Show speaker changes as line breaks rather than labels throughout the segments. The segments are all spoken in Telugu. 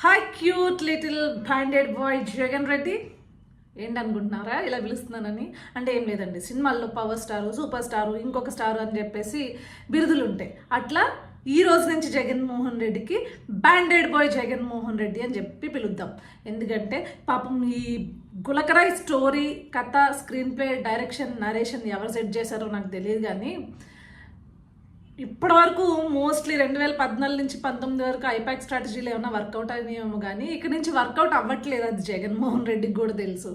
Hi cute little banded boy Jagan Reddy. ఏంటనుకుంటున్నారా ఇలా పిలుస్తున్నానని? అంటే ఏం లేదండి, సినిమాల్లో పవర్ స్టారు, సూపర్ స్టారు, ఇంకొక స్టారు అని చెప్పేసి బిరుదులు ఉంటాయి. అట్లా ఈ రోజు నుంచి జగన్మోహన్ రెడ్డికి బ్యాండెడ్ బాయ్ జగన్మోహన్ రెడ్డి అని చెప్పి పిలుద్దాం. ఎందుకంటే పాపం ఈ గులకరాయ్ స్టోరీ, కథ, స్క్రీన్ ప్లే, డైరెక్షన్, నరేషన్ ఎవరు సెట్ చేశారో నాకు తెలియదు. కానీ ఇప్పటివరకు మోస్ట్లీ 2014 నుంచి 19 వరకు ఐపాక్ స్ట్రాటజీలు ఏమైనా వర్కౌట్ అయినాయేమో, కానీ ఇక్కడ నుంచి వర్కౌట్ అవ్వట్లేదు. అది జగన్మోహన్ రెడ్డికి కూడా తెలుసు.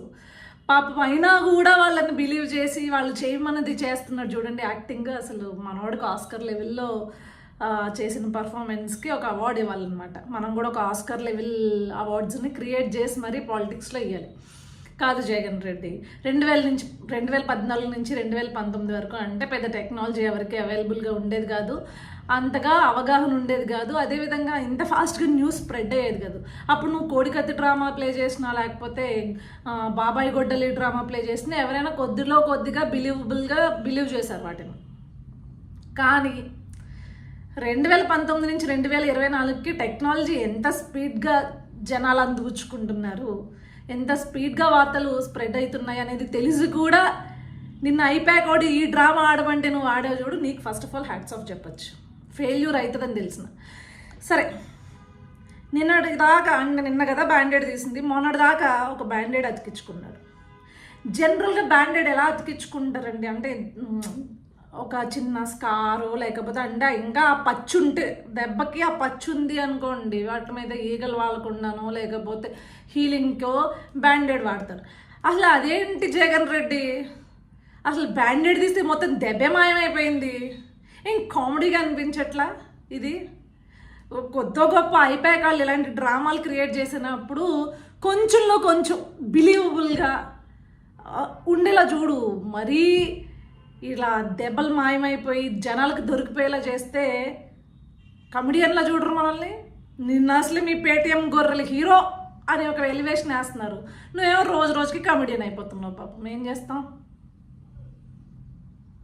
పాపం అయినా కూడా వాళ్ళని బిలీవ్ చేసి వాళ్ళు చేయమన్నది చేస్తున్నారు. చూడండి యాక్టింగ్, అసలు మనవాడికి ఆస్కర్ లెవెల్లో చేసిన పర్ఫార్మెన్స్కి ఒక అవార్డు ఇవ్వాలన్నమాట. మనం కూడా ఒక ఆస్కర్ లెవెల్ అవార్డ్స్ని క్రియేట్ చేసి మరీ పాలిటిక్స్లో ఇవ్వాలి. కాదు జగన్ రెడ్డి 2014 నుంచి 2019 వరకు అంటే పెద్ద టెక్నాలజీ ఎవరికి అవైలబుల్గా ఉండేది కాదు, అంతగా అవగాహన ఉండేది కాదు, అదేవిధంగా ఇంత ఫాస్ట్గా న్యూస్ స్ప్రెడ్ అయ్యేది కాదు. అప్పుడు నువ్వు కోడికత్తి డ్రామా ప్లే చేసినా, లేకపోతే బాబాయ్ గొడ్డలి డ్రామా ప్లే చేసినా ఎవరైనా కొద్దిగా బిలీవ్ చేశారు వాటిని. కానీ 2019 నుంచి 2024కి టెక్నాలజీ ఎంత స్పీడ్గా జనాలు అందిపుచ్చుకుంటున్నారు, ఎంత స్పీడ్గా వార్తలు స్ప్రెడ్ అవుతున్నాయి అనేది తెలిసి కూడా నిన్న ఐపాక్ ఓడి ఈ డ్రామా ఆడమంటే నువ్వు ఆడావు చూడు, నీకు first of all hats off చెప్పచ్చు. ఫెయిల్యూర్ అవుతుందని తెలిసిన సరే. నిన్న కదా బ్యాండెడ్ తీసింది, మొన్నటి దాకా ఒక బ్యాండెడ్ అతికించుకున్నాడు. జనరల్గా బ్యాండెడ్ ఎలా అతికించుకుంటారండి అంటే ఒక చిన్న స్కారు, లేకపోతే అంటే ఇంకా ఆ పచ్చు ఉంటే దెబ్బకి ఆ పచ్చు ఉంది అనుకోండి, వాటి మీద ఈగలు వాడకుండానో లేకపోతే హీలింగ్కో బ్యాండెడ్ వాడతారు. అసలు అదేంటి జగన్ రెడ్డి, అసలు బ్యాండెడ్ తీస్తే మొత్తం దెబ్బే మాయమైపోయింది. ఏం కామెడీగా అనిపించట్లా? ఇది కొద్ది గొప్ప ఐపాక్ వాళ్ళు ఇలాంటి డ్రామాలు క్రియేట్ చేసినప్పుడు కొంచెంలో కొంచెం బిలీవబుల్గా ఉండేలా చూడు. మరీ ఇలా దెబ్బలు మాయమైపోయి జనాలకు దొరికిపోయేలా చేస్తే కమెడియన్లా చూడరు మనల్ని. నిన్న అసలు మీ పేటీఎం గొర్రెలు హీరో అని ఒక ఎలివేషన్ వేస్తున్నారు, నువ్వేమో రోజు రోజుకి కమెడియన్ అయిపోతున్నావు. పాపం ఏం చేస్తాం.